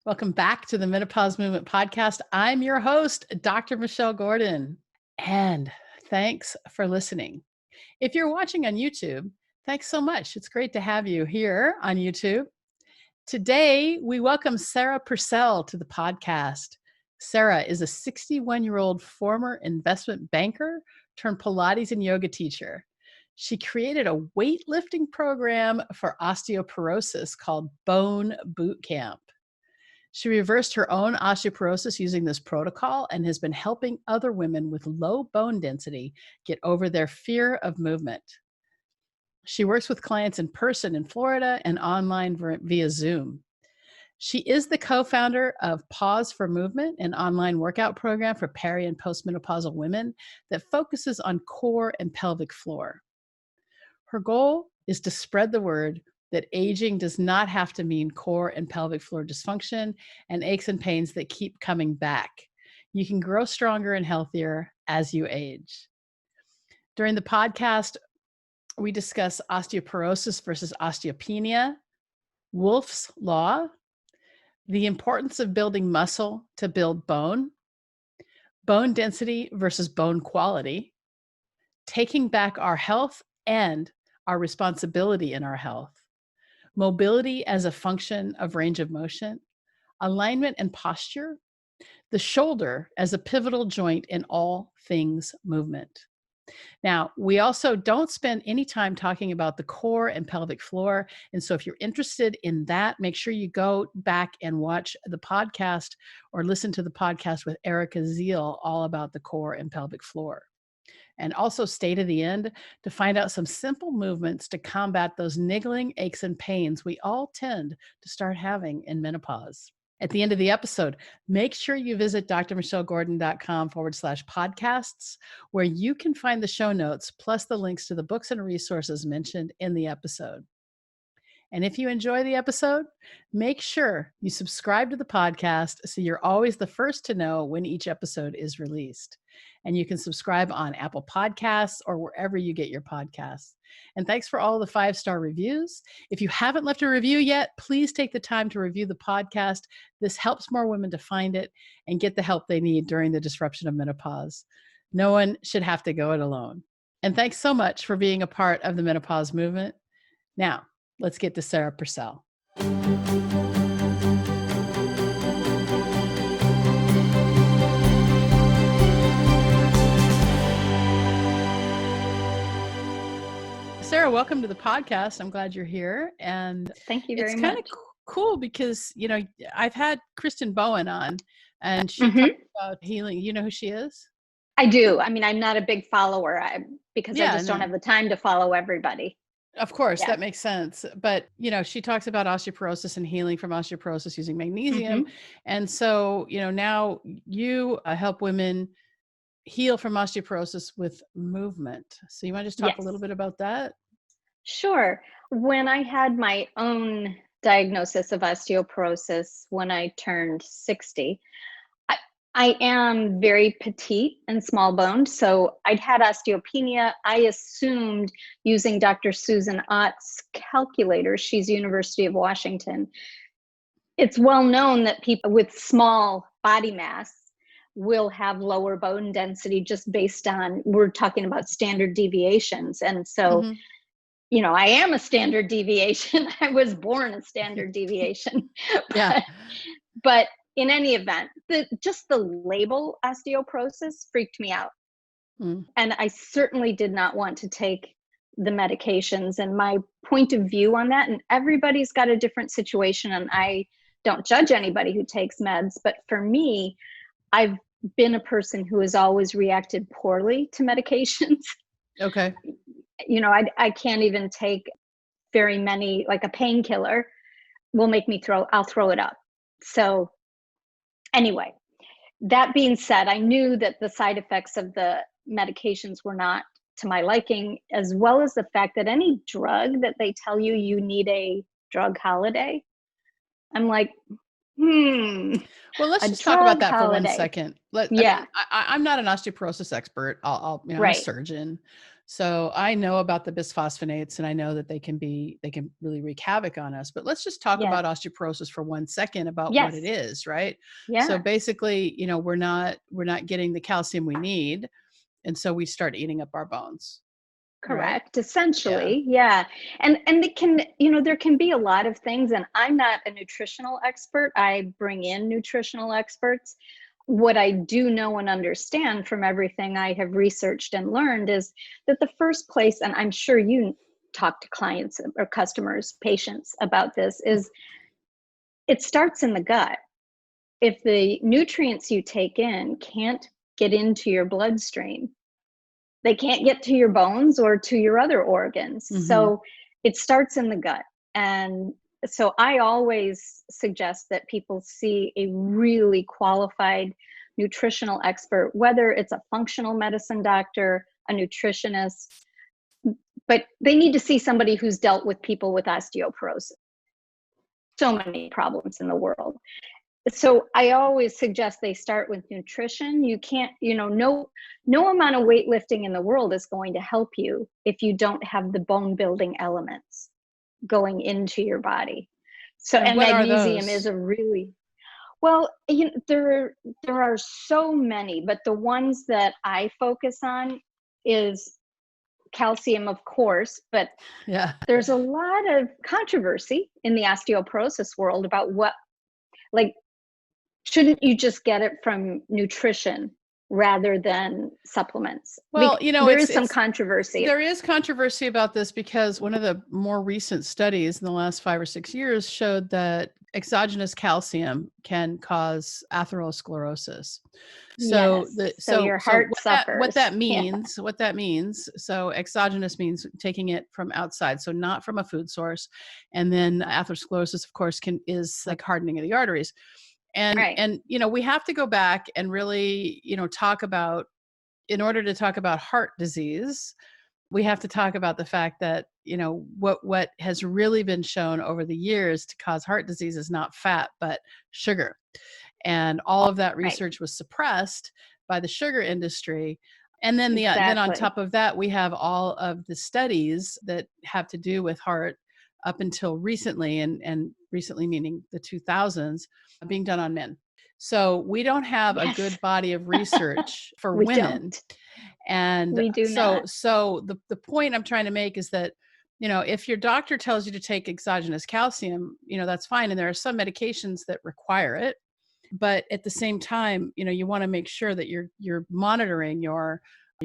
Welcome back to the Menopause Movement Podcast. I'm your host, Dr. Michelle Gordon, and thanks for listening. If you're watching on YouTube, thanks so much. It's great to have you here on YouTube. Today, we welcome Sarah Purcell to the podcast. Sarah is a 61-year-old former investment banker turned Pilates and yoga teacher. She created a weightlifting program for osteoporosis called Bone Boot Camp. She reversed her own osteoporosis using this protocol and has been helping other women with low bone density get over their fear of movement. She works with clients in person in Florida and online via Zoom. She is the co-founder of Pause for Movement, an online workout program for peri and postmenopausal women that focuses on core and pelvic floor. Her goal is to spread the word that aging does not have to mean core and pelvic floor dysfunction and aches and pains that keep coming back. You can grow stronger and healthier as you age. During the podcast, we discuss osteoporosis versus osteopenia, Wolff's Law, the importance of building muscle to build bone density versus bone quality, taking back our health and our responsibility in our health, mobility as a function of range of motion, alignment and posture, the shoulder as a pivotal joint in all things movement. Now, we also don't spend any time talking about the core and pelvic floor. And so if you're interested in that, make sure you go back and watch the podcast or listen to the podcast with Erica Zeal all about the core and pelvic floor. And also stay to the end to find out some simple movements to combat those niggling aches and pains we all tend to start having in menopause. At the end of the episode, make sure you visit drmichellegordon.com/podcasts, where you can find the show notes plus the links to the books and resources mentioned in the episode. And if you enjoy the episode, make sure you subscribe to the podcast so you're always the first to know when each episode is released. And you can subscribe on Apple Podcasts or wherever you get your podcasts. And thanks for all the 5-star reviews. If you haven't left a review yet, please take the time to review the podcast. This helps more women to find it and get the help they need during the disruption of menopause. No one should have to go it alone. And thanks so much for being a part of the menopause movement. Now, let's get to Sarah Purcell. Sarah, welcome to the podcast. I'm glad you're here. And thank you very much. It's kind of cool because, I've had Kristen Bowen on and she talked about healing. You know who she is? I do. I mean, I'm not a big follower because I just don't have the time to follow everybody. Of course, that makes sense. But, she talks about osteoporosis and healing from osteoporosis using magnesium. And so, now you help women heal from osteoporosis with movement. So you want to just talk a little bit about that? Sure. When I had my own diagnosis of osteoporosis when I turned 60, I am very petite and small boned. So I'd had osteopenia. I assumed using Dr. Susan Ott's calculator, she's University of Washington. It's well known that people with small body mass will have lower bone density just based on, we're talking about standard deviations. And so, I am a standard deviation. I was born a standard deviation. But in any event, just the label osteoporosis freaked me out. And I certainly did not want to take the medications. And my point of view on that, and everybody's got a different situation, and I don't judge anybody who takes meds, but for me, I've been a person who has always reacted poorly to medications. Okay. I can't even take very many, like a painkiller will make me I'll throw it up. So anyway, that being said, I knew that the side effects of the medications were not to my liking, as well as the fact that any drug that they tell you need a drug holiday, I'm like, Well, let's just talk about that for 1 second. I'm not an osteoporosis expert. I'm a surgeon. So I know about the bisphosphonates, and I know that they can really wreak havoc on us. But let's just talk Yes. about osteoporosis for 1 second about what it Yes. is, right? So Yeah. basically, we're not getting the calcium we need, and so we start eating up our bones, right? Correct. Yeah. Essentially. Yeah. And it can, there can be a lot of things, and I'm not a nutritional expert. I bring in nutritional experts. What I do know and understand from everything I have researched and learned is that the first place, and I'm sure you talk to clients or customers, patients about this, is it starts in the gut. If the nutrients you take in can't get into your bloodstream, they can't get to your bones or to your other organs. Hmm. So it starts in the gut. And so I always suggest that people see a really qualified nutritional expert, whether it's a functional medicine doctor, a nutritionist, but they need to see somebody who's dealt with people with osteoporosis. So many problems in the world. So I always suggest they start with nutrition. You can't, no amount of weightlifting in the world is going to help you if you don't have the bone building elements going into your body. So, And and what are magnesium is those? a really, well, there are so many, but the ones that I focus on is calcium, of course, but Yeah. there's a lot of controversy in the osteoporosis world about like, shouldn't you just get it from nutrition rather than supplements? Well, There is some controversy. there is controversy about this because one of the more recent studies in the last 5 or 6 years showed that exogenous calcium can cause atherosclerosis. So Yes. So your heart what suffers. that Yeah. means, so exogenous means taking it from outside, so not from a food source. And then atherosclerosis, of course, is like hardening of the arteries. Right. And we have to go back and really, talk about, in order to talk about heart disease, we have to talk about the fact that, what has really been shown over the years to cause heart disease is not fat, but sugar. And all of that Right. research was suppressed by the sugar industry. And then then on Exactly. top of that, we have all of the studies that have to do with heart up until recently, and recently meaning the 2000s, being done on men. So we don't have a Yes. good body of research for We women. don't. And We do so not. the point I'm trying to make is that, if your doctor tells you to take exogenous calcium, that's fine. And there are some medications that require it. But at the same time, you want to make sure that you're monitoring your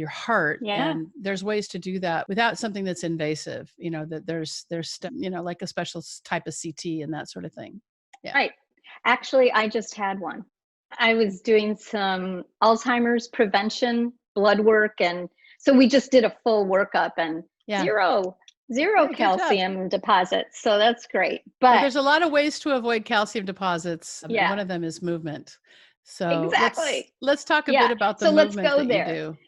heart, Yeah. and there's ways to do that without something that's invasive, that like a special type of CT and that sort of thing. Yeah. Right. Actually, I just had one. I was doing some Alzheimer's prevention blood work. And so we just did a full workup, and Yeah. zero, zero Yeah, good job. calcium deposits. So that's great. Well, But there's a lot of ways to avoid calcium deposits, and yeah, one of them is movement. So let's exactly. let's talk a bit Yeah. about the So let's movement go that you there. do.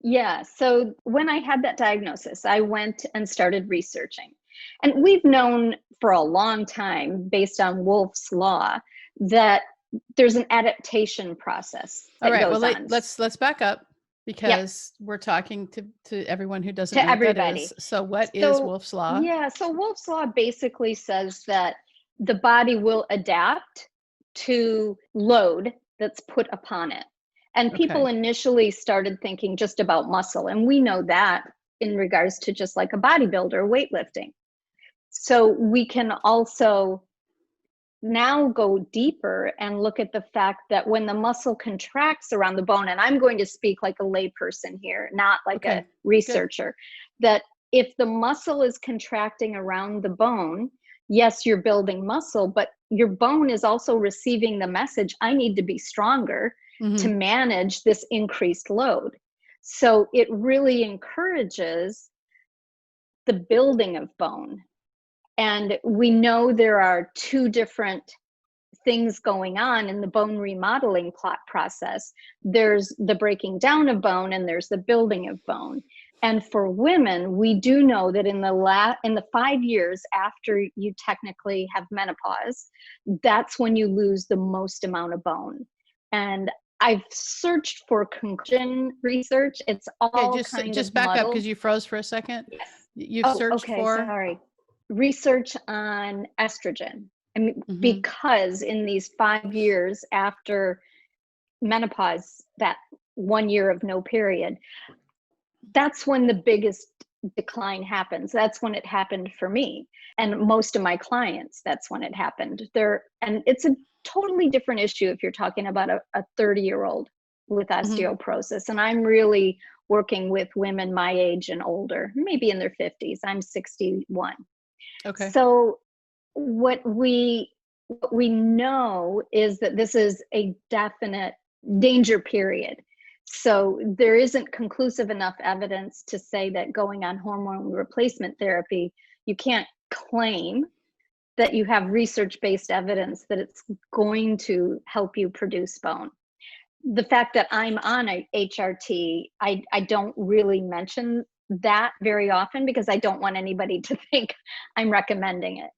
Yeah. So when I had that diagnosis, I went and started researching. And we've known for a long time, based on Wolff's law, that there's an adaptation process All that right. Well, goes on. let's back up, Yep. because we're talking to everyone who doesn't To know what that is. everybody. So what is So, Wolff's law? yeah. So Wolff's law basically says that the body will adapt to load that's put upon it. And people Okay. initially started thinking just about muscle. And we know that in regards to just like a bodybuilder, weightlifting. So we can also now go deeper and look at the fact that when the muscle contracts around the bone, and I'm going to speak like a layperson here, not like a Okay. Good. researcher, that if the muscle is contracting around the bone, yes, you're building muscle, but your bone is also receiving the message, I need to be stronger to Hmm. manage this increased load. So it really encourages the building of bone. And we know there are two different things going on in the bone remodeling plot process. There's the breaking down of bone, and there's the building of bone. And for women, we do know that in the 5 years after you technically have menopause, that's when you lose the most amount of bone. And I've searched for conclusion research. It's Okay, all kind just of back up muddled. because you froze for a second. Yes. You've Oh, searched okay. for. Sorry. Research on estrogen. I mean, Mhm. because in these 5 years after menopause, that 1 year of no period, that's when the biggest decline happens. That's when it happened for me and most of my clients. That's when it happened there. And it's a totally different issue if you're talking about a 30-year-old with Mhm. osteoporosis. And I'm really working with women my age and older, maybe in their 50s. I'm 61. Okay. So what we know is that this is a definite danger period. So there isn't conclusive enough evidence to say that going on hormone replacement therapy, you can't claim that you have research-based evidence that it's going to help you produce bone. The fact that I'm on a HRT, I don't really mention that very often because I don't want anybody to think I'm recommending it.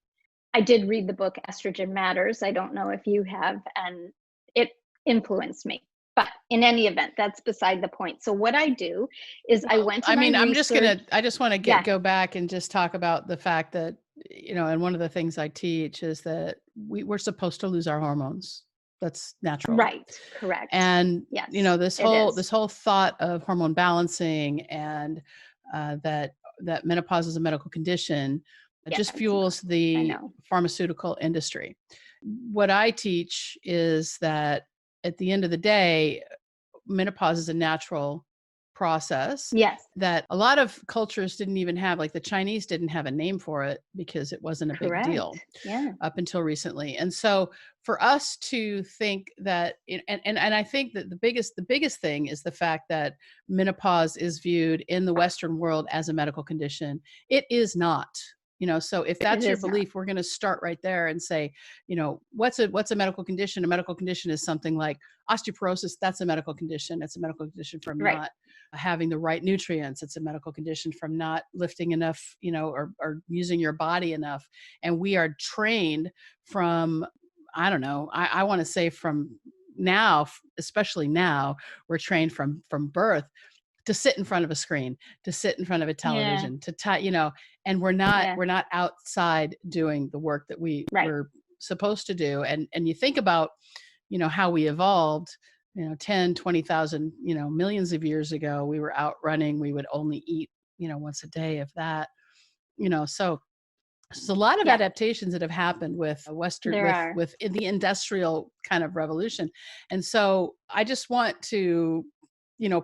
I did read the book Estrogen Matters. I don't know if you have, and it influenced me. But in any event, that's beside the point. So what I do is I Well, went to I my mean, research. I just want to Yeah, go back and just talk about the fact that, and one of the things I teach is that we're supposed to lose our hormones. That's natural. right, correct. And, Yes, it this is. whole thought of hormone balancing and that menopause is a medical condition, it Yeah, just it's not. fuels I the know. pharmaceutical industry. What I teach is that at the end of the day, menopause is a natural process Yes, that a lot of cultures didn't even have, like the Chinese didn't have a name for it because it wasn't a big deal correct. Yeah, up until recently. And so for us to think that and I think that the biggest thing is the fact that menopause is viewed in the Western world as a medical condition. It is not. So if it that's your is not. belief, we're going to start right there and say, what's a medical condition? A medical condition is something like osteoporosis. That's a medical condition. It's a medical condition from Right. not having the right nutrients. It's a medical condition from not lifting enough, or using your body enough. And we are trained from, I don't know, I want to say from now, especially now, we're trained from birth to sit in front of a screen, to sit in front of a Yeah, television, and we're not yeah, outside doing the work that we right. were supposed to do. And you think about, how we evolved, 10, 20,000, millions of years ago. We were out running. We would only eat, once a day of that, so there's a lot of Yeah, adaptations that have happened with Western, there with are. in the industrial kind of revolution. And so I just want to,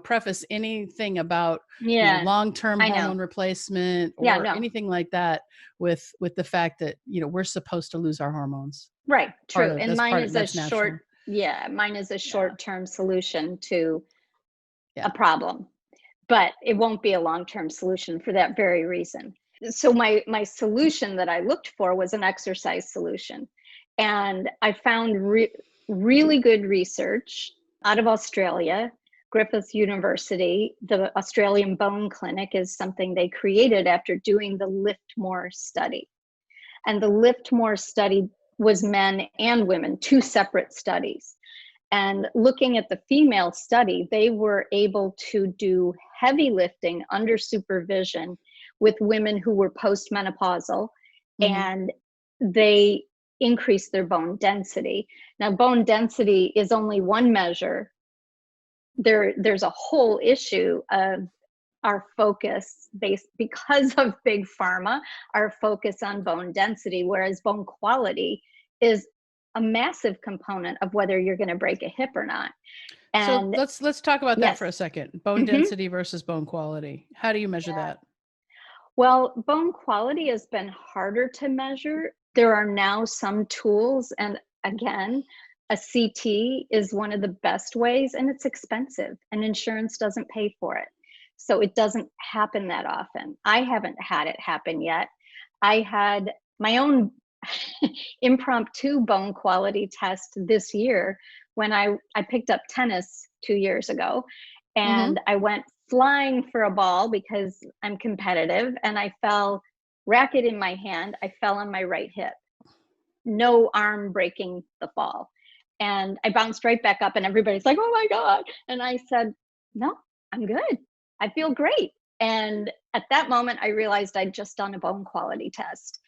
preface anything about, Yeah, long-term I know. hormone replacement Yeah, or no. anything like that with the fact that, we're supposed to lose our hormones. Right, Part true. of And mine is a that's natural. short, yeah, mine is a Yeah. short-term solution to a Yeah. problem, but it won't be a long-term solution for that very reason. So my solution that I looked for was an exercise solution. And I found really good research out of Australia, Griffith University. The Australian Bone Clinic is something they created after doing the LIFTMOR study. And the LIFTMOR study was men and women, two separate studies. And looking at the female study, they were able to do heavy lifting under supervision with women who were postmenopausal, Mhm. and they increased their bone density. Now, bone density is only one measure. There's a whole issue of our focus based because of big pharma, our focus on bone density, whereas bone quality is a massive component of whether you're going to break a hip or not. So And let's talk about that yes, for a second. Bone hmm density versus bone quality. How do you measure yeah. that? Well, bone quality has been harder to measure. There are now some tools, and again, a CT is one of the best ways, and it's expensive, and insurance doesn't pay for it. So it doesn't happen that often. I haven't had it happen yet. I had my own impromptu bone quality test this year when I picked up tennis 2 years ago, Mhm. and I went flying for a ball because I'm competitive, and I fell, racket in my hand, I fell on my right hip. No arm breaking the fall. And I bounced right back up, and everybody's like, oh my God. And I said, no, I'm good. I feel great. And at that moment, I realized I'd just done a bone quality test.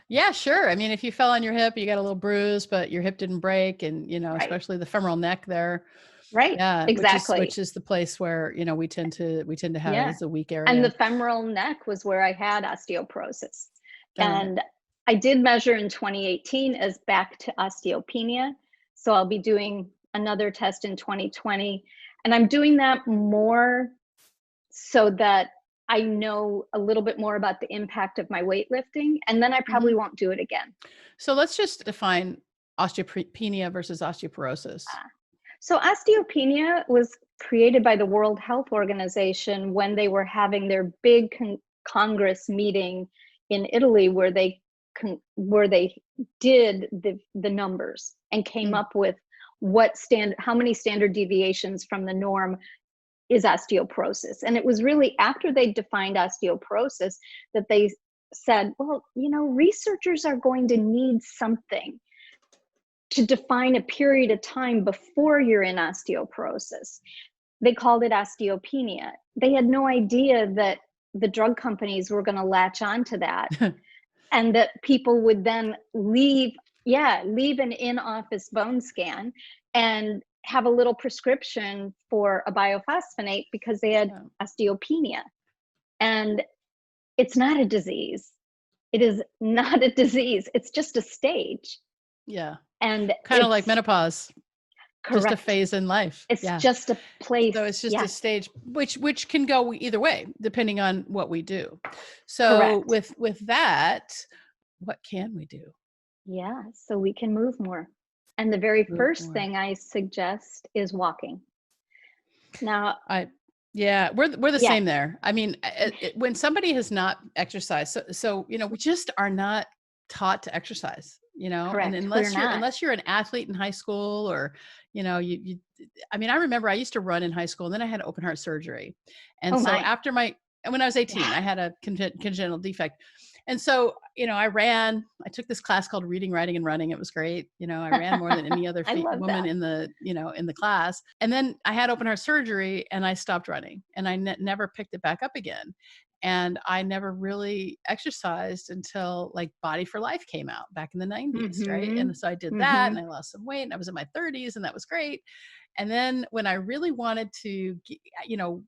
Yeah, sure. I mean, if you fell on your hip, you got a little bruise, but your hip didn't break, and Right. especially the femoral neck there. Right. Yeah, Exactly. which is the place where, we tend to have it Yeah. as a weak And the area. femoral neck was where I had osteoporosis. All right. And I did measure in 2018 as back to osteopenia. So I'll be doing another test in 2020. And I'm doing that more so that I know a little bit more about the impact of my weightlifting. And then I Mhm. probably won't do it again. So let's just define osteopenia versus osteoporosis. So osteopenia was created by the World Health Organization when they were having their big Congress meeting in Italy, where they did the numbers and came Mm. up with how many standard deviations from the norm is osteoporosis. And it was really after they defined osteoporosis that they said, well, researchers are going to need something to define a period of time before you're in osteoporosis. They called it osteopenia. They had no idea that the drug companies were going to latch onto that, and that people would then leave an in-office bone scan and have a little prescription for a biphosphonate because they had Yeah. osteopenia. And it's not a disease. It is not a disease. It's just a stage. Yeah. And Kind of like it's menopause, just a correct. phase in life. It's Yeah. just a place. So it's just a Yeah, stage which can go either way depending on what we do. So correct. with that, what can we do? Yeah, so we can move more. And the very Move first more. thing I suggest is walking. Now, I Yeah, we're the yeah, same there. I mean, when somebody has not exercised, so we just are not taught to exercise, and correct. We're not. unless you're an athlete in high school, or you I mean, I remember I used to run in high school, and then I had open heart surgery. And Oh so my. after when I was 18, Yeah. I had a congenital defect. And so, I took this class called reading, writing, and running. It was great. I ran more than any other I love woman that. in the class. And then I had open heart surgery, and I stopped running, and I never picked it back up again. And I never really exercised until like Body for Life came out back in the 90s. Right. And Mhm. so I did that, and Mhm. I lost some weight, and I was in my 30s, and that was great. And then when I really wanted to,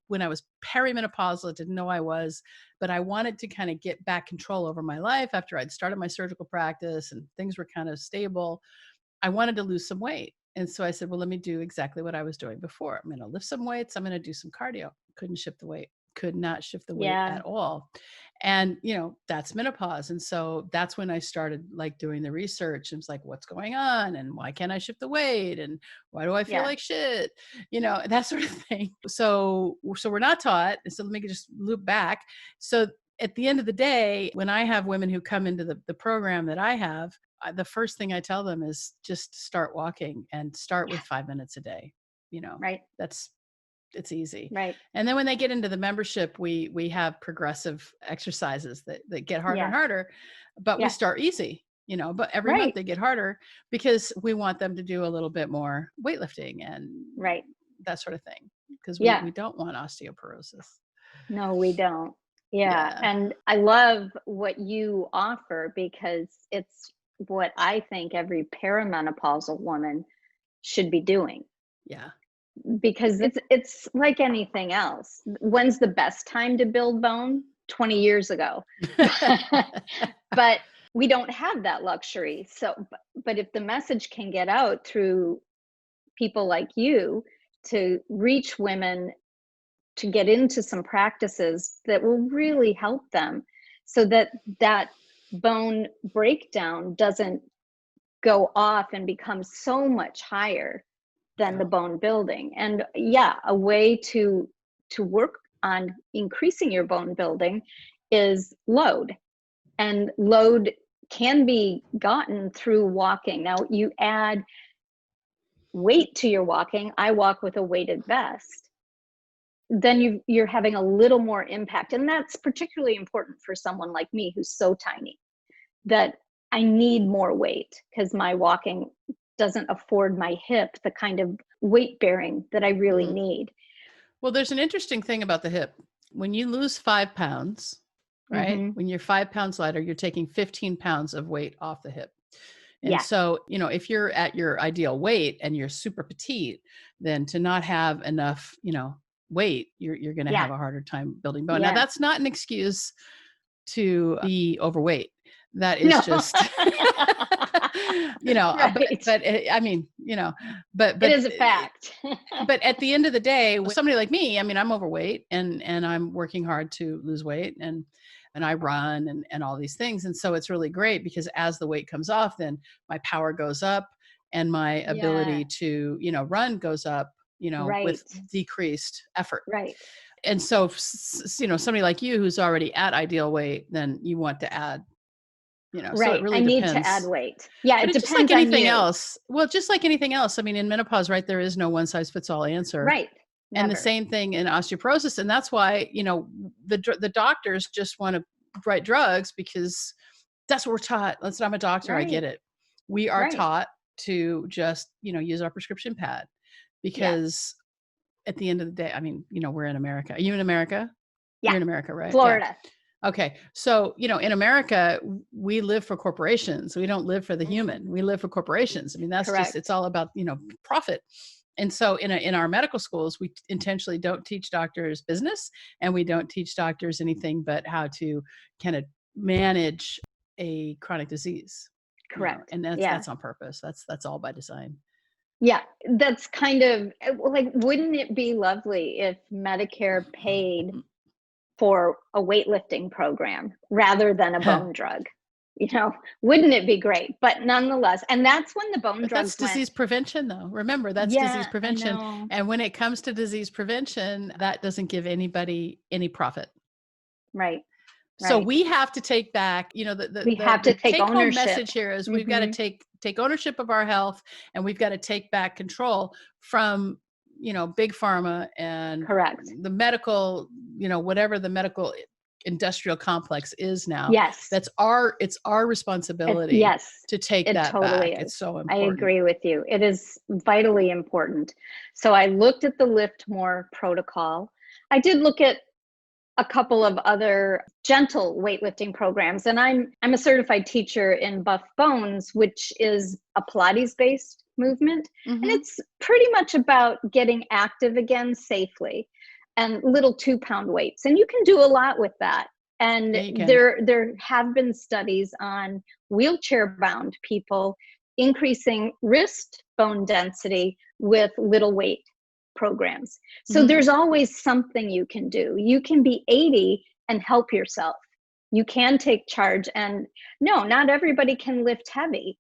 when I was perimenopausal, I didn't know I was, but I wanted to kind of get back control over my life after I'd started my surgical practice and things were kind of stable. I wanted to lose some weight. And so I said, well, let me do exactly what I was doing before. I'm going to lift some weights. I'm going to do some cardio. Couldn't shift the weight, could not shift the weight Yeah. at all. And, that's menopause. And so that's when I started like doing the research, and it's like, what's going on? And why can't I shift the weight? And why do I feel Yeah. like shit? That sort of thing. So we're not taught. And so let me just loop back. So at the end of the day, when I have women who come into the program that I have, the first thing I tell them is just start walking, and start with 5 minutes a day. Right. That's it's easy. Right. And then when they get into the membership, we have progressive exercises that get harder and Yes. harder, but we Yeah. start easy, but every month Right. they get harder because we want them to do a little bit more weightlifting and Right. that sort of thing, because Yeah. we don't want osteoporosis. No, we don't. Yeah. Yeah. And I love what you offer because it's what I think every perimenopausal woman should be doing, Yeah. because it's like anything else. When's the best time to build bone? 20 years ago. But we don't have that luxury. So but if the message can get out through people like you to reach women to get into some practices that will really help them, so that that bone breakdown doesn't go off and become so much higher than Yeah. the bone building. And yeah, a way to work on increasing your bone building is load. And load can be gotten through walking. Now you add weight to your walking. I walk with a weighted vest. Then you're having a little more impact. And that's particularly important for someone like me who's so tiny, that I need more weight because my walking doesn't afford my hip the kind of weight bearing that I really Mhm. need. Well, there's an interesting thing about the hip. When you lose 5 pounds, right? Mm-hmm. When you're 5 pounds lighter, you're taking 15 pounds of weight off the hip. And Yes. so, if you're at your ideal weight and you're super petite, then to not have enough, weight, you're going to Yeah. have a harder time building bone. Now, Yes. that's not an excuse to be overweight. That is No. just, Right. but I mean, It but is a fact. but at the end of the day, with somebody like me, I mean, I'm overweight and I'm working hard to lose weight and I run and all these things. And so it's really great because as the weight comes off, then my power goes up and my Yeah. ability to, run goes up, with Right. decreased effort. Right. And so, somebody like you who's already at ideal weight, then you want to add, so it Right. I really need to add depends. weight. Yeah, But it it's just like depends on anything you. else. Well, just like anything else. I mean, in menopause, right, there is no one size fits all answer. Right. And the Never. same thing in osteoporosis. And that's why, the doctors just want to write drugs because that's what we're taught. Listen, I'm a doctor. I get Right. it. We are Right. taught to just, use our prescription pad Yes. because at the end of the day, I mean, we're in America. Are you in America? Yeah. You're in America, right? Yeah. Florida. Okay. So, in America, we live for corporations. We don't live for the Mhm. human. We live for corporations. I mean, that's just, it's Correct. all about, profit. And so in our medical schools, we intentionally don't teach doctors business and we don't teach doctors anything but how to kind of manage a chronic disease, Correct. and Yeah. that's on purpose. That's all by design. Yeah. That's kind of like, wouldn't it be lovely if Medicare paid for a weightlifting program rather than a bone drug? Wouldn't it be great? But nonetheless, and that's when the bone But that's drugs went, disease prevention, though. Remember, that's disease yeah, I prevention. know. And when it comes to disease prevention, that doesn't give anybody any profit. Right. So Right. we have to take back, We have to the take take home ownership. message here is we've got to Hmm. take ownership of our health and we've got to take back control from, big pharma and Correct. the medical, whatever the medical industrial complex is now. Yes. It's our responsibility Yes, to take it that back. totally It's is. so I important. agree with you. It is vitally important. So I looked at the LIFTMOR protocol. I did look at a couple of other gentle weightlifting programs, and I'm a certified teacher in Buff Bones, which is a Pilates based movement, and Hmm. it's pretty much about getting active again safely and little 2-pound weights, and you can do a lot with that. And Yeah, you can. there have been studies on wheelchair bound people increasing wrist bone density with little weight programs. So Hmm. there's always something you can do. You can be 80 and help yourself. You can take charge. And no, not everybody can lift heavy,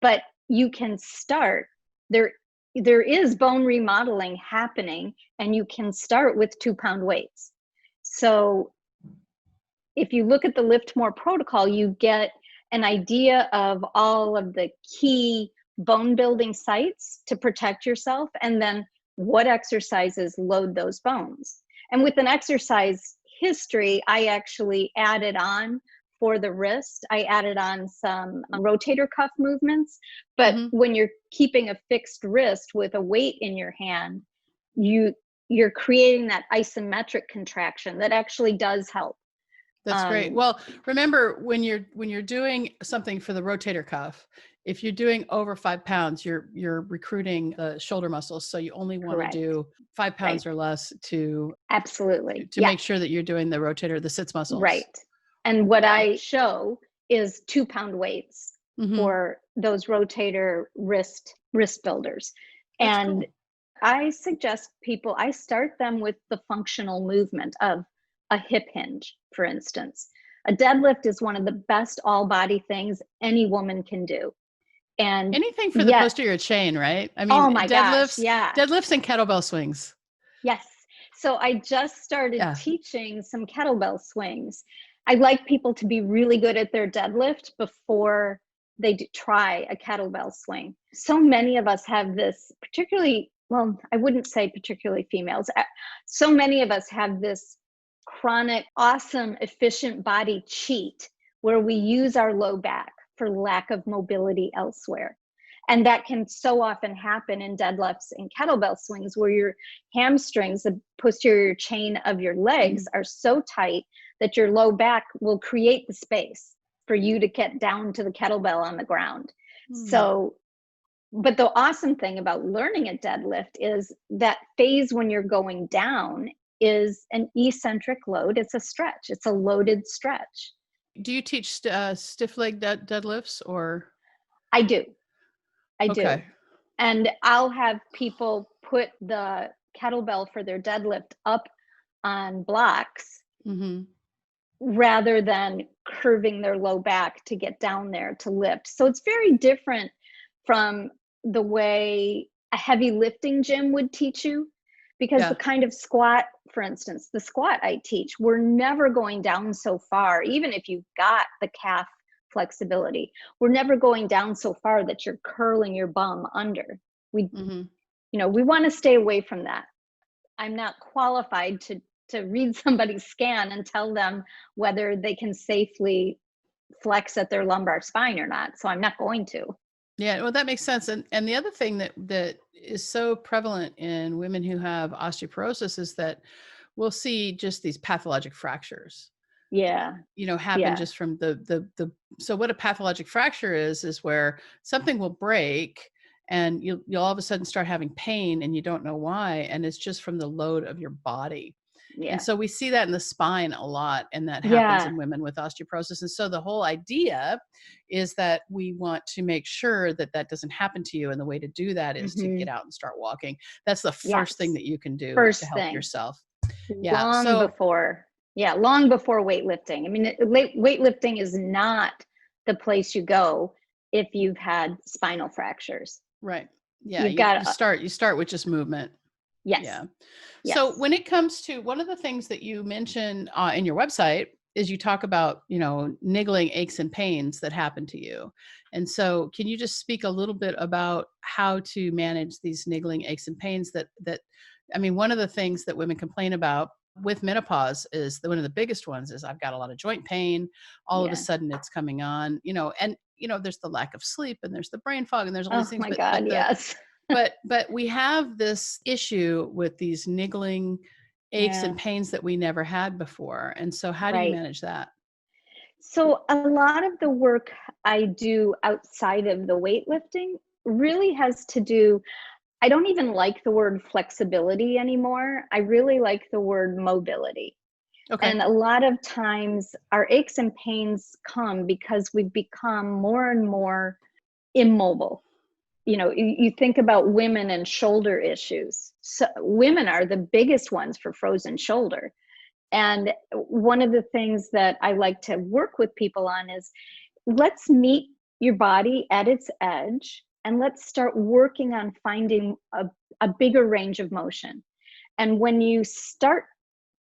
but you can start. There is bone remodeling happening, and you can start with 2-pound weights. So if you look at the LIFTMOR protocol, you get an idea of all of the key bone building sites to protect yourself, and then what exercises load those bones. And with an exercise history, I actually added on for the wrist, I added on some rotator cuff movements. But Hmm. when you're keeping a fixed wrist with a weight in your hand, you're creating that isometric contraction that actually does help. That's great. Um, Well, remember when you're doing something for the rotator cuff, if you're doing over 5 pounds, you're recruiting the shoulder muscles. So you only want to Correct. do 5 pounds Right. or less to Absolutely. to Yeah. make sure that you're doing the rotator, the sits muscles. Right. And what I show is 2-pound weights Hmm. for those rotator wrist builders. That's And cool. I suggest people, I start them with the functional movement of a hip hinge, for instance. A deadlift is one of the best all body things any woman can do. And Anything for the yet, posterior chain, right? I mean, oh my gosh, yeah. deadlifts and kettlebell swings. Yes. So I just started Yeah. teaching some kettlebell swings. I like people to be really good at their deadlift before they try a kettlebell swing. So many of us have this, particularly, well, I wouldn't say particularly females. So many of us have this chronic, awesome, efficient body cheat where we use our low back. for lack of mobility elsewhere. And that can so often happen in deadlifts and kettlebell swings, where your hamstrings, the posterior chain of your legs, are so tight that your low back will create the space for you to get down to the kettlebell on the ground. So, but the awesome thing about learning a deadlift is that phase when you're going down is an eccentric load. It's a stretch. It's a loaded stretch. Do you teach stiff leg deadlifts or? I do. I do. Okay. And I'll have people put the kettlebell for their deadlift up on blocks rather than curving their low back to get down there to lift. So it's very different from the way a heavy lifting gym would teach you, because the kind of squat, for instance, the squat I teach, we're never going down so far, even if you've got the calf flexibility, we're never going down so far that you're curling your bum under. We we want to stay away from that. I'm not qualified to read somebody's scan and tell them whether they can safely flex at their lumbar spine or not, so I'm not going to. Yeah, well, that makes sense. And the other thing that is so prevalent in women who have osteoporosis is that we'll see just these pathologic fractures. Happen just from the so what a pathologic fracture is where something will break and you'll all of a sudden start having pain and you don't know why, and it's just from the load of your body. And so we see that in the spine a lot, and that happens in women with osteoporosis. And so the whole idea is that we want to make sure that that doesn't happen to you, and the way to do that is to get out and start walking. That's the first thing that you can do to help yourself. Long before weightlifting. I mean, weightlifting is not the place you go if you've had spinal fractures. Right. Yeah. You start with just movement. Yes. Yeah. So when it comes to one of the things that you mention in your website is you talk about, niggling aches and pains that happen to you. And so can you just speak a little bit about how to manage these niggling aches and pains one of the things that women complain about with menopause is one of the biggest ones is I've got a lot of joint pain. All of a sudden it's coming on, and there's the lack of sleep and there's the brain fog and there's all these things. Oh my God, yes. But we have this issue with these niggling aches and pains that we never had before. And so how do you manage that? So a lot of the work I do outside of the weightlifting really has to do, I don't even like the word flexibility anymore. I really like the word mobility. Okay. And a lot of times our aches and pains come because we've become more and more immobile. You think about women and shoulder issues. So women are the biggest ones for frozen shoulder. And one of the things that I like to work with people on is let's meet your body at its edge and let's start working on finding a bigger range of motion. And when you start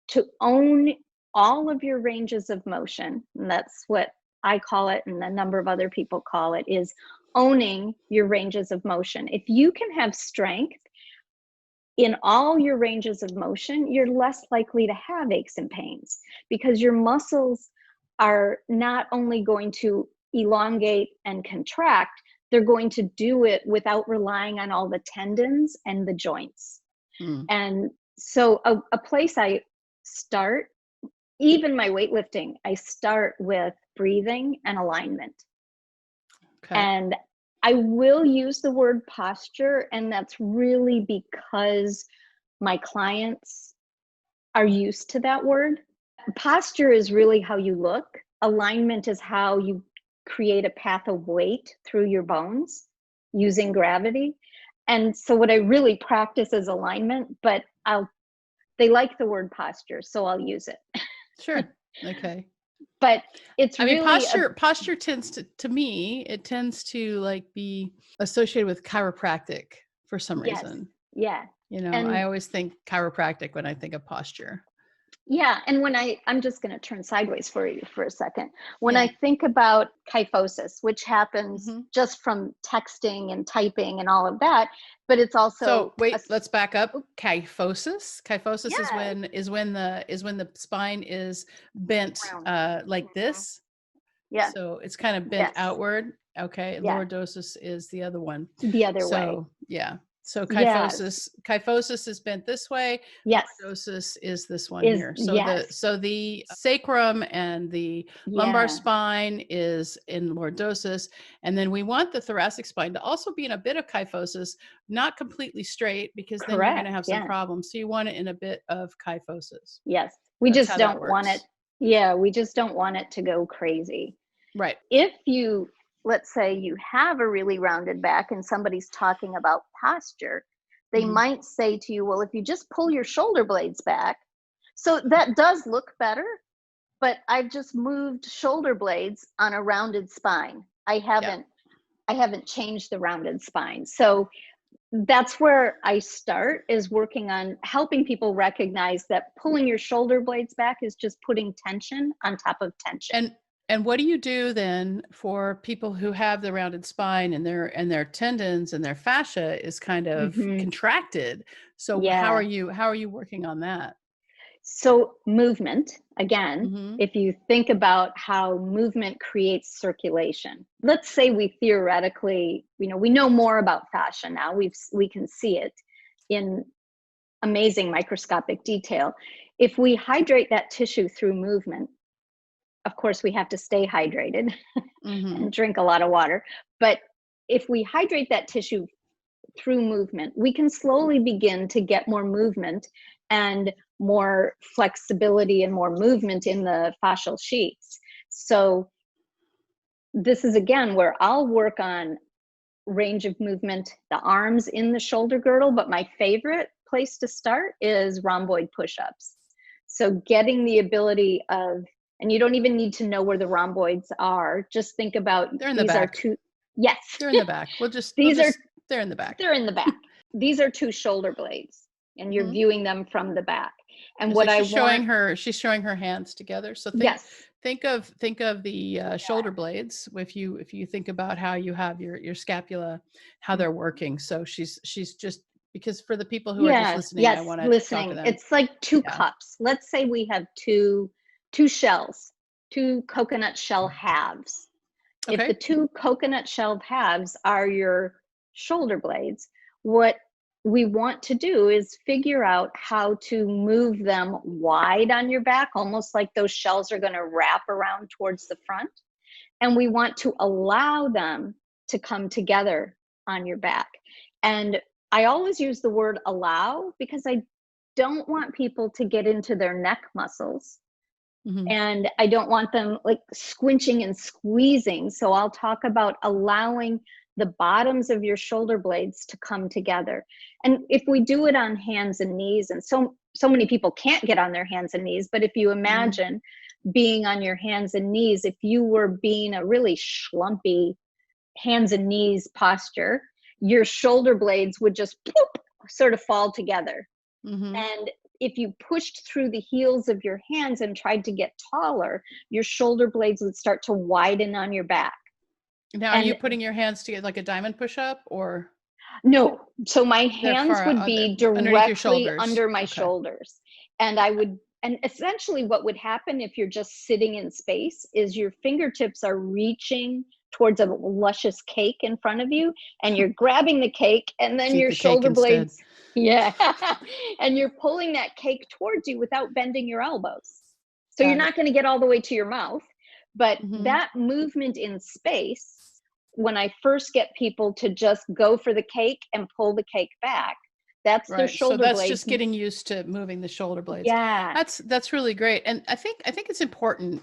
to own all of your ranges of motion, and that's what I call it and a number of other people call it, is owning your ranges of motion. If you can have strength in all your ranges of motion, you're less likely to have aches and pains because your muscles are not only going to elongate and contract, they're going to do it without relying on all the tendons and the joints. And so a place I start, even my weightlifting, I start with breathing and alignment. Okay. And I will use the word posture, and that's really because my clients are used to that word. Posture is really how you look. Alignment is how you create a path of weight through your bones using gravity. And so what I really practice is alignment, but they like the word posture, so I'll use it. Sure. Okay. But it's really posture tends to me, it tends to be associated with chiropractic for some reason. Yeah. I always think chiropractic when I think of posture. Yeah. And when I'm just going to turn sideways for you for a second. When I think about kyphosis, which happens just from texting and typing and all of that, but it's also. So wait, let's back up. Kyphosis. Kyphosis is when the spine is bent like this. Yeah. So it's kind of bent Yes. outward. Okay. Yeah. Lordosis is the other one. The other way. So yeah. So Yes. kyphosis is bent this way. Yes. Lordosis is this one Is here. yes. So the sacrum and the lumbar Yeah. spine is in lordosis, and then we want the thoracic spine to also be in a bit of kyphosis, not completely straight, because then you're going to Correct. have some Yeah. problems. So you want it in a bit of kyphosis. Yes. We That's just how that don't want it. works. Yeah, we just don't want it to go crazy. Right. If you, let's say you have a really rounded back and somebody's talking about posture, they Mhm. might say to you, well, if you just pull your shoulder blades back, so that does look better, but I've just moved shoulder blades on a rounded spine. Yeah. I haven't changed the rounded spine. So that's where I start, is working on helping people recognize that pulling your shoulder blades back is just putting tension on top of tension. And what do you do then for people who have the rounded spine and their tendons and their fascia is kind of Hmm. contracted? So Yeah. how are you working on that? So movement, again, Mhm. if you think about how movement creates circulation, let's say we theoretically, we know more about fascia now. We can see it in amazing microscopic detail. If we hydrate that tissue through movement, of course, we have to stay hydrated and Mhm. drink a lot of water. But if we hydrate that tissue through movement, we can slowly begin to get more movement and more flexibility and more movement in the fascial sheaths. So this is again where I'll work on range of movement, the arms in the shoulder girdle, but my favorite place to start is rhomboid push-ups. So getting the ability of, and you don't even need to know where the rhomboids are, just think about They're in the these are back. two, yes, They're in the back. We'll these are, just they're in the back. they're in the back. These are two shoulder blades, and you're Mhm. viewing them from the back. And So what I want, she's showing her hands together. So yes, think of the shoulder yeah, blades. If you think about how you have your scapula, how they're working. So she's just, because for the people who are just yes, listening, I yes, want to talk to listening. them. It's like two Yeah. cups. Let's say we have two shells, two coconut shell halves. If the Okay. two coconut shell halves are your shoulder blades, what we want to do is figure out how to move them wide on your back, almost like those shells are going to wrap around towards the front. And we want to allow them to come together on your back. And I always use the word allow because I don't want people to get into their neck muscles, Mhm. and I don't want them like squinching and squeezing. So I'll talk about allowing the bottoms of your shoulder blades to come together. And if we do it on hands and knees, and so many people can't get on their hands and knees, but if you Mhm. imagine being on your hands and knees, if you were being a really schlumpy hands and knees posture, your shoulder blades would just poof, sort of fall together. Mhm. And if you pushed through the heels of your hands and tried to get taller, your shoulder blades would start to widen on your back. Now, are you And putting your hands together like a diamond push up, or no, so my they're hands far would under be underneath your directly shoulders? under my Okay. shoulders. And I would, and essentially what would happen if you're just sitting in space is your fingertips are reaching towards a luscious cake in front of you, and you're grabbing the cake, and Let's then eat your the cake shoulder instead. blades, yeah, and you're pulling that cake towards you without bending your elbows. So you're Got it. not going to get all the way to your mouth, but Mhm. that movement in space, when I first get people to just go for the cake and pull the cake back, that's their Right. So shoulder that's blades. just getting used to moving the shoulder blades. Yeah. That's really great. And I think it's important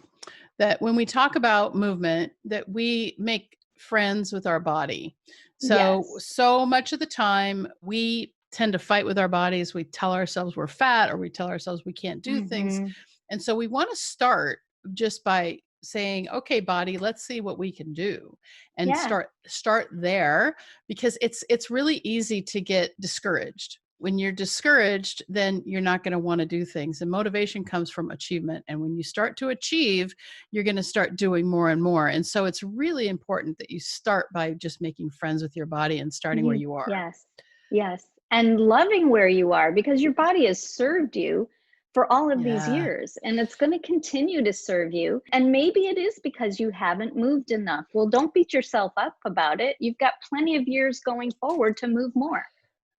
that when we talk about movement that we make friends with our body. Yes. So much of the time we tend to fight with our bodies. We tell ourselves we're fat, or we tell ourselves we can't do things. Hmm. And so we want to start just by saying, "Okay, body, let's see what we can do." And Yeah. start there, because it's really easy to get discouraged. When you're discouraged, then you're not going to want to do things. And motivation comes from achievement. And when you start to achieve, you're going to start doing more and more. And so it's really important that you start by just making friends with your body and starting where you are. Yes. Yes. And loving where you are, because your body has served you for all of these Yeah, years, and it's going to continue to serve you. And maybe it is because you haven't moved enough. Well, don't beat yourself up about it. You've got plenty of years going forward to move more.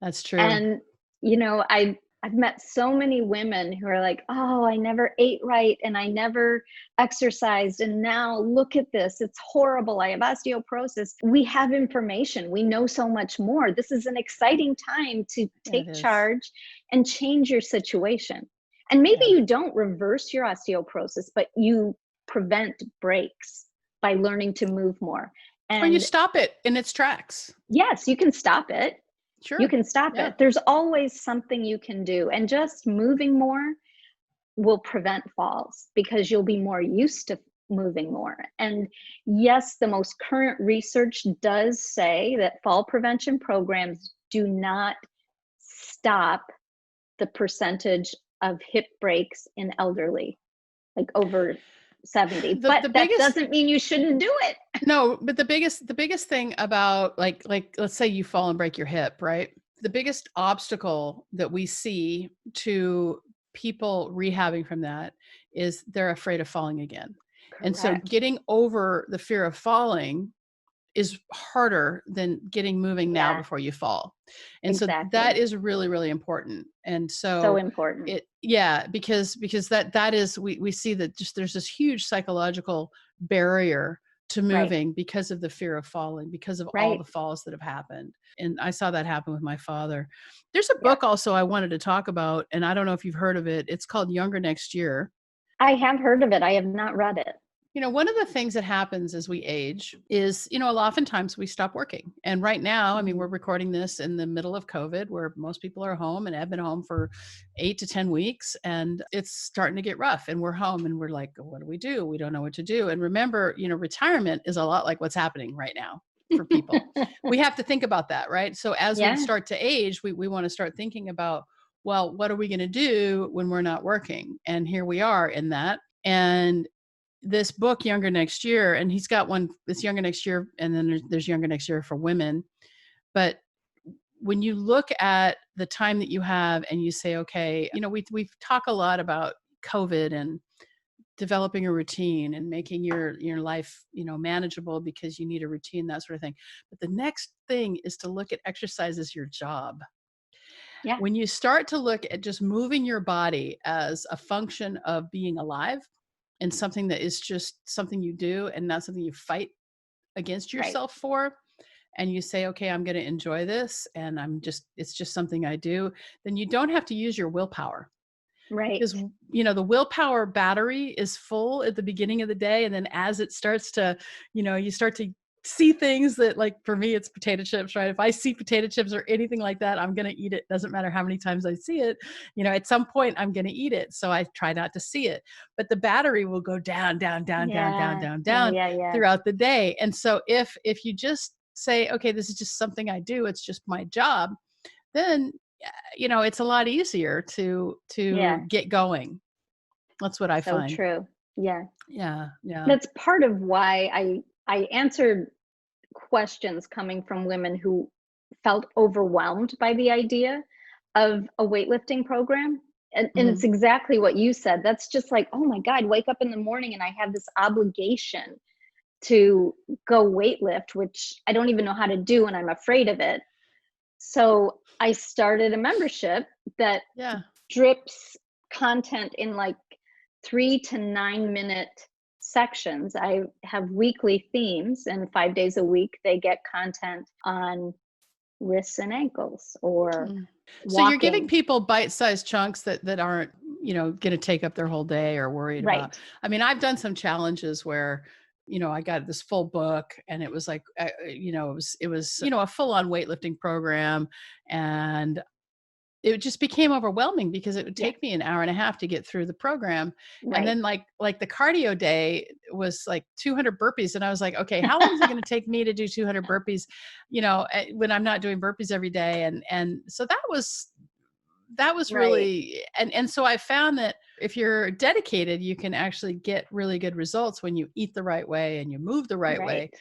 that's true. And, I've met so many women who are like, oh, I never ate right and I never exercised. And now look at this. It's horrible. I have osteoporosis. We have information. We know so much more. This is an exciting time to Yeah, it take is. charge and change your situation. And maybe Yeah. you don't reverse your osteoporosis, but you prevent breaks by learning to move more. Or you And stop it in its tracks. yes, you can stop it. You Sure. can stop Yeah. it. There's always something you can do. And just moving more will prevent falls because you'll be more used to moving more. And yes, the most current research does say that fall prevention programs do not stop the percentage of hip breaks in elderly, like over 70. The But the that biggest doesn't mean you shouldn't do it. No, but the biggest thing about like let's say you fall and break your hip, right? The biggest obstacle that we see to people rehabbing from that is they're afraid of falling again. And so Correct. getting over the fear of falling is harder than getting moving now Yeah, before you fall. And so that exactly. is really, really important. And So so important. yeah, because that is we see that just there's this huge psychological barrier to Right. moving because of the fear of falling, because of all the Right. falls that have happened. And I saw that happen with my father. There's a Yeah. book also I wanted to talk about, and I don't know if you've heard of it. It's called Younger Next Year. I have heard of it. I have not read it. One of the things that happens as we age is, oftentimes we stop working. And right now, I mean, we're Mhm. recording this in the middle of COVID where most people are home and have been home for 8 to 10 weeks. And it's starting to get rough. And we're home and we're like, what do we do? We don't know what to do. And remember, retirement is a lot like what's happening right now for people. We have to think about that, right? So as we Yeah, start to age, we want to start thinking about, well, what are we going to do when we're not working? And here we are in that. And this book, Younger Next Year, and he's got one, it's Younger Next Year, and then there's Younger Next Year for women. But when you look at the time that you have and you say, okay, we talk a lot about COVID and developing a routine and making your life, manageable because you need a routine, that sort of thing. But the next thing is to look at exercise as your job. yeah, When you start to look at just moving your body as a function of being alive and something that is just something you do and not something you fight against right, yourself for, and you say, okay, I'm going to enjoy this and it's just something I do, then you don't have to use your willpower because, right. the willpower battery is full at the beginning of the day. And then as it starts to, you start to see things that, like, for me, it's potato chips, right? If I see potato chips or anything like that, I'm going to eat it. Doesn't matter how many times I see it, at some point I'm going to eat it. So I try not to see it, but the battery will go down, down, down, down, down, Yeah, down, yeah, down yeah, yeah. throughout the day. And so if you just say, okay, this is just something I do, it's just my job, then it's a lot easier to Yeah, get going. That's what I so find. true. Yeah. Yeah, yeah. That's part of why I answered questions coming from women who felt overwhelmed by the idea of a weightlifting program. And it's Mhm. exactly what you said. That's just like, oh my God, wake up in the morning and I have this obligation to go weightlift, which I don't even know how to do and I'm afraid of it. So I started a membership that Yeah. drips content in like 3 to 9 minute sections. I have weekly themes, and 5 days a week they get content on wrists and ankles or Mm. So you're giving walking. people bite-sized chunks that aren't, gonna take up their whole day or worried about. Right, I mean, I've done some challenges where, I got this full book and it was like, it was, a full-on weightlifting program, and it just became overwhelming because it would yeah, take me an hour and a half to get through the program. And right. then like the cardio day was like 200 burpees. And I was like, okay, how long is it going to take me to do 200 burpees, when I'm not doing burpees every day? And so that was Right, really, and so I found that if you're dedicated, you can actually get really good results when you eat the right way and you move the right way. right.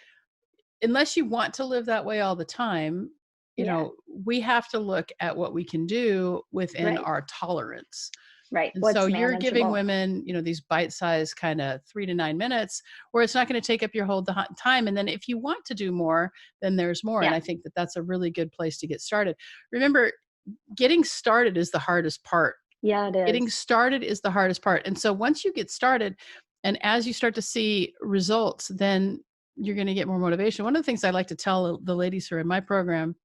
Unless you want to live that way all the time, Yeah, we have to look at what we can do within right, our tolerance. Right. And so What's you're giving manageable. women, these bite-sized kind of 3 to 9 minutes where it's not going to take up your whole time. And then if you want to do more, then there's more. And Yeah. I think that that's a really good place to get started. Remember, getting started is the hardest part. Yeah, it Getting is. started is the hardest part. And so once you get started and as you start to see results, then you're going to get more motivation. One of the things I like to tell the ladies who are in my program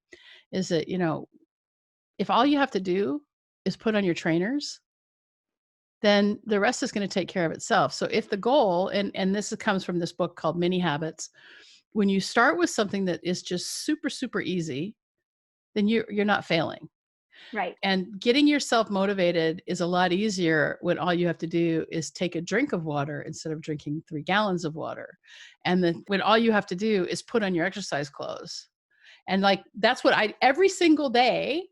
is that, if all you have to do is put on your trainers, then the rest is going to take care of itself. So if the goal, and this comes from this book called Mini Habits, when you start with something that is just super, super easy, then you're not failing. Right. And getting yourself motivated is a lot easier when all you have to do is take a drink of water instead of drinking 3 gallons of water. And then when all you have to do is put on your exercise clothes. And like, that's what every single day,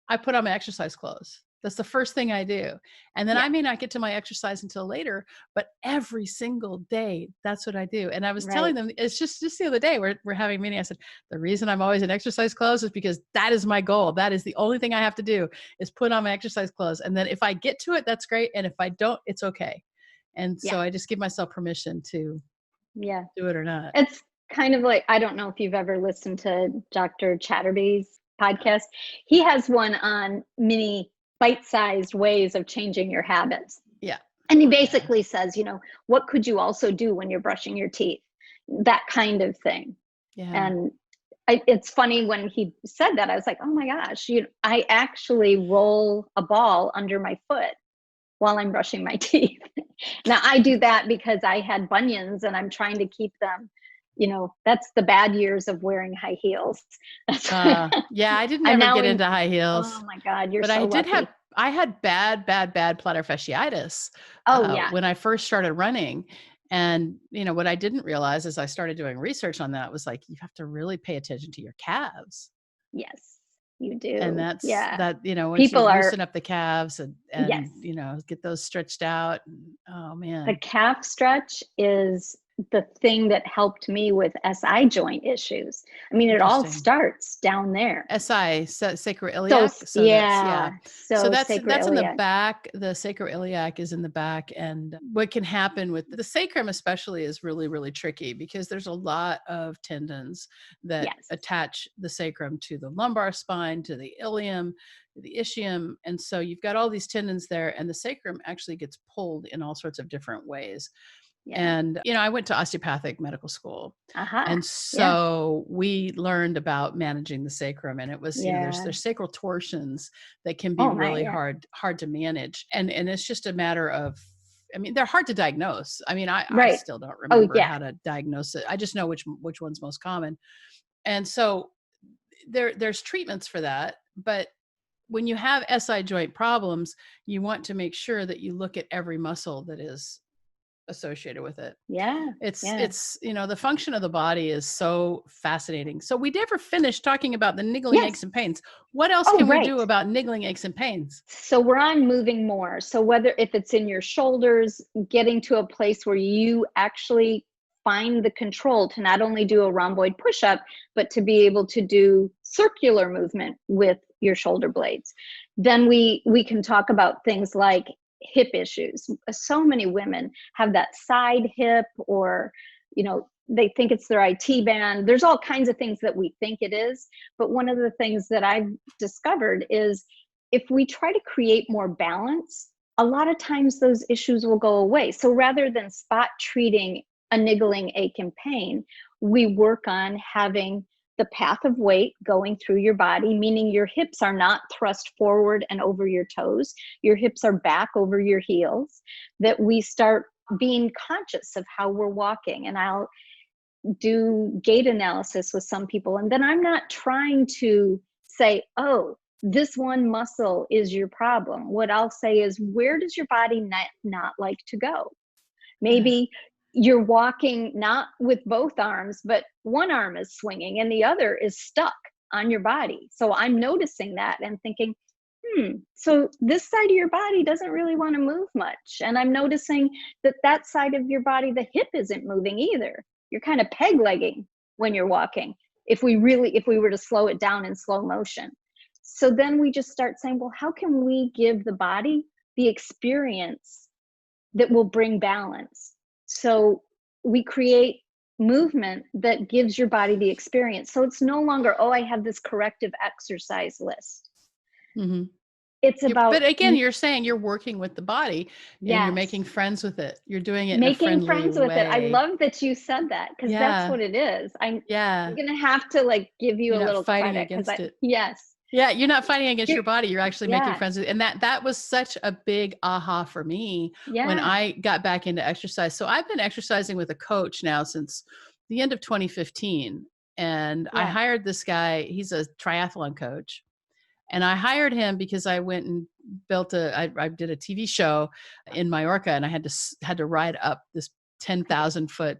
I put on my exercise clothes. That's the first thing I do. And then Yeah. I may not get to my exercise until later, but every single day, that's what I do. And I was telling Right. them, it's just the other day, we're having a meeting. I said, the reason I'm always in exercise clothes is because that is my goal. That is the only thing I have to do is put on my exercise clothes. And then if I get to it, that's great. And if I don't, it's okay. And Yeah. so I just give myself permission to Yeah. do it or not. It's kind of like, I don't know if you've ever listened to Dr. Chatterby's podcast. He has one on mini bite-sized ways of changing your habits. Yeah. And he basically says, what could you also do when you're brushing your teeth? That kind of thing. Yeah. And it's funny when he said that, I was like, oh my gosh, I actually roll a ball under my foot while I'm brushing my teeth. Now I do that because I had bunions and I'm trying to keep them, that's the bad years of wearing high heels. Yeah, I didn't I'm ever now get in, into high heels. oh my God, you're But so lucky. I had bad, bad, bad plantar fasciitis Oh yeah. when I first started running. And, what I didn't realize as I started doing research on that was like, you have to really pay attention to your calves. Yes, you And do. that's Yeah. that, once you People are, loosen up the calves and, yes. get those stretched out. Oh The man. calf stretch is the thing that helped me with SI joint issues. I mean, it all Interesting. starts down there. So Sacroiliac. So that's, yeah. yeah, So so that's in the sacroiliac. back. The sacroiliac is in the back. And what can happen with the sacrum especially is really, really tricky because there's a lot of tendons that Yes. attach the sacrum to the lumbar spine, to the ilium, to the ischium. And so you've got all these tendons there and the sacrum actually gets pulled in all sorts of different ways. Yeah. And, I went to osteopathic medical school. Aha. And Yeah. so we learned about managing the sacrum and it was, Yeah. there's sacral torsions that can be Oh my, really yeah. hard to manage. And it's just a matter of, I mean, they're hard to diagnose. I mean, I Right. still don't Oh remember yeah. how to diagnose it. I just know which one's most common. And so there's treatments for that. But when you have SI joint problems, you want to make sure that you look at every muscle that is associated with it. Yeah. Yeah. It's the function of the body is so fascinating. So we never finished talking about the niggling Yes. aches and pains. What else Oh, can we right. do about niggling aches and pains? So we're on moving more. So whether if it's in your shoulders, getting to a place where you actually find the control to not only do a rhomboid push-up, but to be able to do circular movement with your shoulder blades. Then we can talk about things like hip issues. So many women have that side hip, or they think it's their IT band. There's all kinds of things that we think it is. But one of the things that I've discovered is if we try to create more balance, a lot of times those issues will go away. So rather than spot treating a niggling ache and pain, we work on having the path of weight going through your body, meaning your hips are not thrust forward and over your toes. Your hips are back over your heels, that we start being conscious of how we're walking. And I'll do gait analysis with some people. And then I'm not trying to say, oh, this one muscle is your problem. What I'll say is, where does your body not like to go? Yeah. Maybe you're walking not with both arms, but one arm is swinging and the other is stuck on your body. So I'm noticing that and thinking, so this side of your body doesn't really want to move much. And I'm noticing that side of your body, the hip isn't moving either. You're kind of peg legging when you're walking. If we were to slow it down in slow motion. So then we just start saying, well, how can we give the body the experience that will bring balance. So we create movement that gives your body the experience. So it's no longer, oh, I have this corrective exercise list. Mhm. It's about, But again, you're saying you're working with the body and you're yes, making friends with it. You're doing it in a making friendly friends with it. I way. love that you said that, because that's Yeah. what it is. I'm Yeah. gonna have to like give you You're a not little fighting credit, because against it. yes, Yeah, you're not fighting against you're, your body. You're actually making yeah, friends with, and that was such a big aha for me when yeah, I got back into exercise. So I've been exercising with a coach now since the end of 2015. And I yeah, hired this guy, he's a triathlon coach. And I hired him because I went and I did a TV show in Mallorca, and I had to ride up this 10,000 foot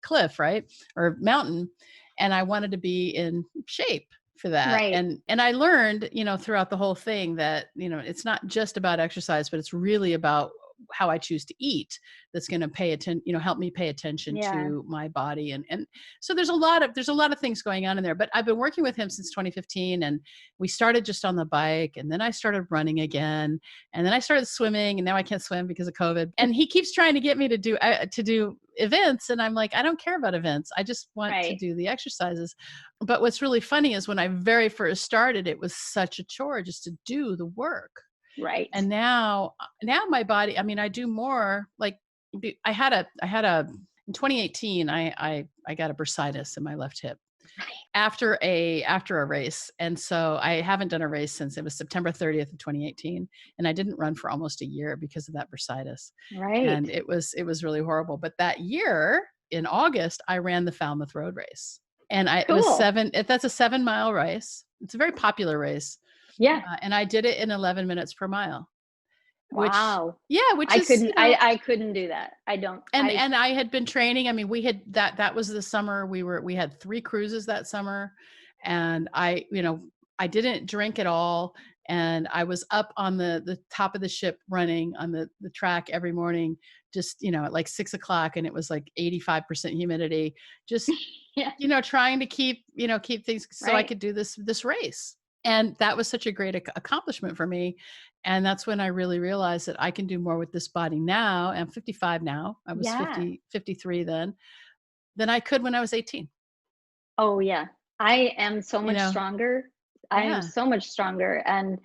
cliff, right? Or mountain. And I wanted to be in shape for that. right, And I learned, throughout the whole thing that, it's not just about exercise, but it's really about how I choose to eat that's going to pay attention, help me pay attention yeah, to my body. And so there's a lot of things going on in there, but I've been working with him since 2015, and we started just on the bike, and then I started running again, and then I started swimming, and now I can't swim because of COVID. And he keeps trying to get me to do events, and I'm like, I don't care about events. I just want to right, do the exercises. But what's really funny is when I very first started, it was such a chore just to do the work. right. And now my body, I mean, I do more like I had a in 2018, I got a bursitis in my left hip after a race. And so I haven't done a race since it was September 30th of 2018. And I didn't run for almost a year because of that bursitis. Right. And it was really horrible. But that year in August, I ran the Falmouth Road Race. And it was Cool. that's a 7 mile race. It's a very popular race. Yeah. And I did it in 11 minutes per mile, which, Wow. yeah, which I is, couldn't I couldn't do that. I don't and I had been training. I mean, we had that was the summer we had 3 cruises that summer. And I didn't drink at all. And I was up on the top of the ship running on the track every morning, just, at like 6 o'clock, and it was like 85% humidity, just, yeah, trying to keep things so I right. could do this race. And that was such a great accomplishment for me. And that's when I really realized that I can do more with this body now. I'm 55 now. I was Yeah. 53 then, than I could when I was 18. Oh, yeah. I am so You much know? stronger. I am Yeah. so much stronger. And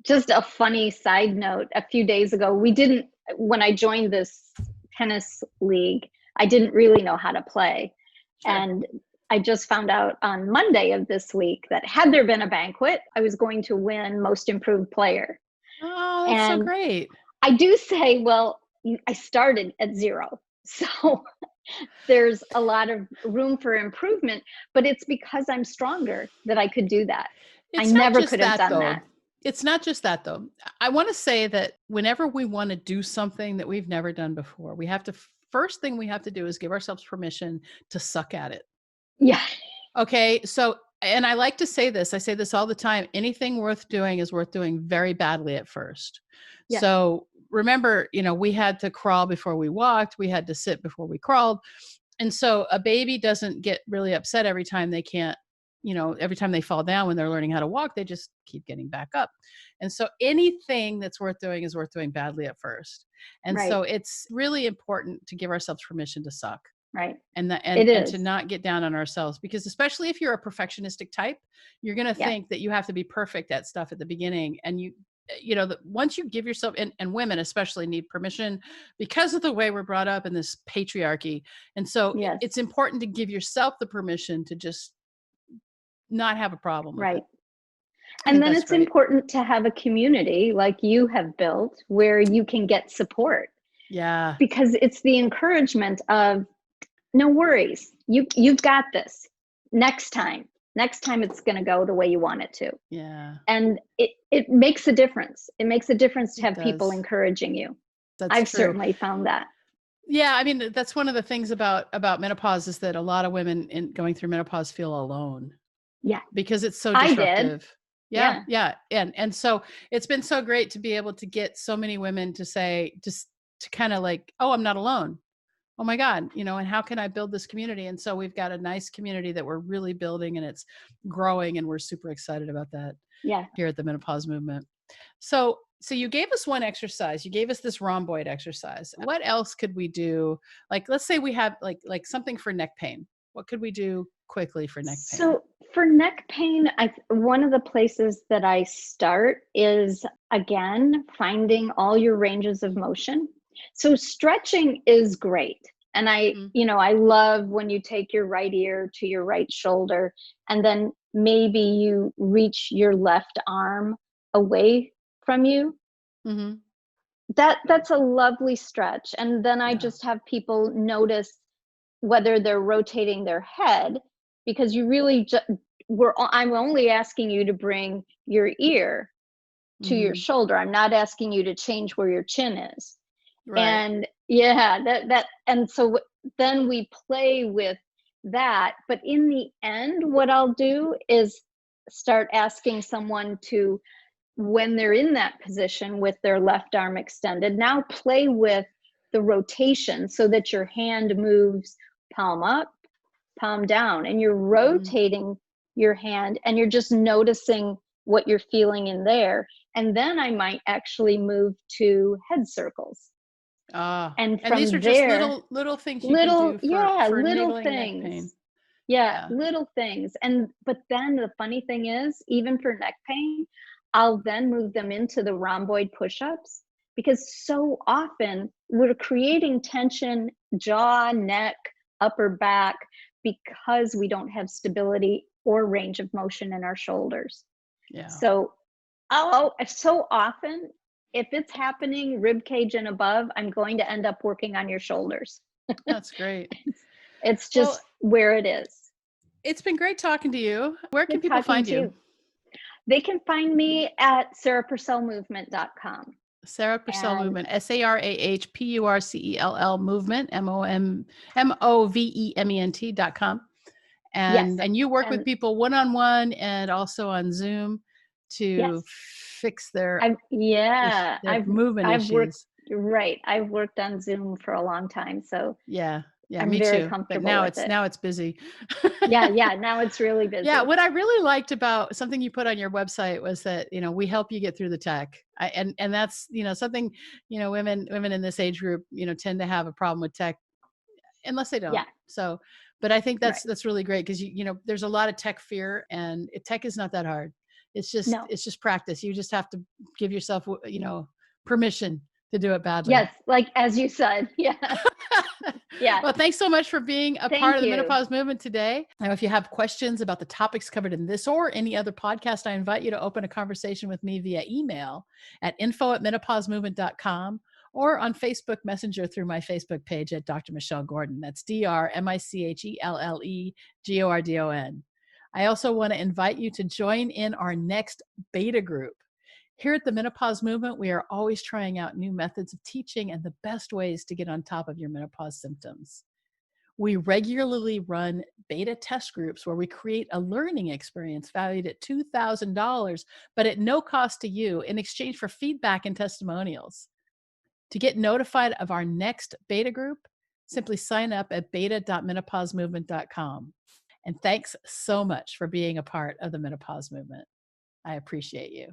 just a funny side note, a few days ago, when I joined this tennis league, I didn't really know how to play. Sure. And I just found out on Monday of this week that had there been a banquet, I was going to win most improved player. Oh, that's so And great. I do say, well, I started at 0. So there's a lot of room for improvement, but it's because I'm stronger that I could do that. I It's not never just could have that done though. that. It's not just that though. I want to say that whenever we want to do something that we've never done before, we have to first thing we have to do is give ourselves permission to suck at it. Yeah. Okay. So, and I like to say this, I say this all the time, anything worth doing is worth doing very badly at first. Yeah. So remember, we had to crawl before we walked, we had to sit before we crawled. And so a baby doesn't get really upset every time they can't, every time they fall down when they're learning how to walk, they just keep getting back up. And so anything that's worth doing is worth doing badly at first. And Right. so it's really important to give ourselves permission to suck Right. and that It and to is. not get down on ourselves, because especially if you're a perfectionistic type, you're going to Yeah. think that you have to be perfect at stuff at the beginning. And once you give yourself, and women especially need permission because of the way we're brought up in this patriarchy. And so Yes. it's important to give yourself the permission to just not have a problem with it. Right. I And think then that's it's great. important to have a community like you have built where you can get support, Yeah. because it's the encouragement of, no worries. You've got this. Next time. Next time it's going to go the way you want it to. Yeah. And it makes a difference. It makes a difference to It have people does. encouraging you. That's I've true. certainly found that. Yeah, I mean, that's one of the things about menopause is that a lot of women in going through menopause feel alone Yeah. because it's so I did. disruptive. Yeah, Yeah. yeah. And so it's been so great to be able to get so many women to say, just to kind of like, oh, I'm not alone. Oh my God, and how can I build this community? And so we've got a nice community that we're really building, and it's growing, and we're super excited about that Yeah. here at the Menopause Movement. So So you gave us one exercise. You gave us this rhomboid exercise. What else could we do? Like, let's say we have like something for neck pain. What could we do quickly for neck pain? So for neck pain, one of the places that I start is, again, finding all your ranges of motion. So stretching is great. And Mhm. I love when you take your right ear to your right shoulder, and then maybe you reach your left arm away from you. Mhm. That's a lovely stretch. And then I Yeah. just have people notice whether they're rotating their head, because you really I'm only asking you to bring your ear to your Mhm. shoulder. I'm not asking you to change where your chin is. Right. And yeah, and so then we play with that. But in the end, what I'll do is start asking someone to, when they're in that position with their left arm extended, now play with the rotation so that your hand moves palm up, palm down, and you're Mhm. rotating your hand and you're just noticing what you're feeling in there. And then I might actually move to head circles. Ah, And and these are from just there, little things you can do for little niggling neck pain. things. Yeah, Yeah. little things. And but then the funny thing is, even for neck pain, I'll then move them into the rhomboid push-ups, because so often we're creating tension, jaw, neck, upper back, because we don't have stability or range of motion in our shoulders. Yeah. So, so often, if it's happening rib cage and above, I'm going to end up working on your shoulders. That's great. It's Well, just where it is. it's been great talking to you. Where can Good people talking find to you? you. They can find me at sarahpurcellmovement.com. Sarah Purcell And Movement, SarahPurcell Movement, MOVEMENT.com. yes, And you work with and people one on one and also on Zoom to yes, fix their yeah, their movement I've worked, issues. right. I've worked on Zoom for a long time, so Yeah. Yeah, I'm me very too. But comfortable with it. now it's busy. Yeah, yeah. Now it's really Yeah, busy. what I really liked about something you put on your website was that, we help you get through the tech. And that's, something, women in this age group, tend to have a problem with tech unless they don't. Yeah, So, but I think right. that's really great because there's a lot of tech fear, and tech is not that hard. No. It's just practice. You just have to give yourself, permission to do it badly. Yes, like as you said. Yeah. Yeah. Well, thanks so much for being a part Thank of the you. menopause movement today. Now, if you have questions about the topics covered in this or any other podcast, I invite you to open a conversation with me via email at info@menopausemovement.com or on Facebook Messenger through my Facebook page at Dr. Michelle Gordon. That's DrMichellelleGordon. I also want to invite you to join in our next beta group. Here at the Menopause Movement, we are always trying out new methods of teaching and the best ways to get on top of your menopause symptoms. We regularly run beta test groups where we create a learning experience valued at $2,000, but at no cost to you in exchange for feedback and testimonials. To get notified of our next beta group, simply sign up at beta.menopausemovement.com. And thanks so much for being a part of the Menopause Movement. I appreciate you.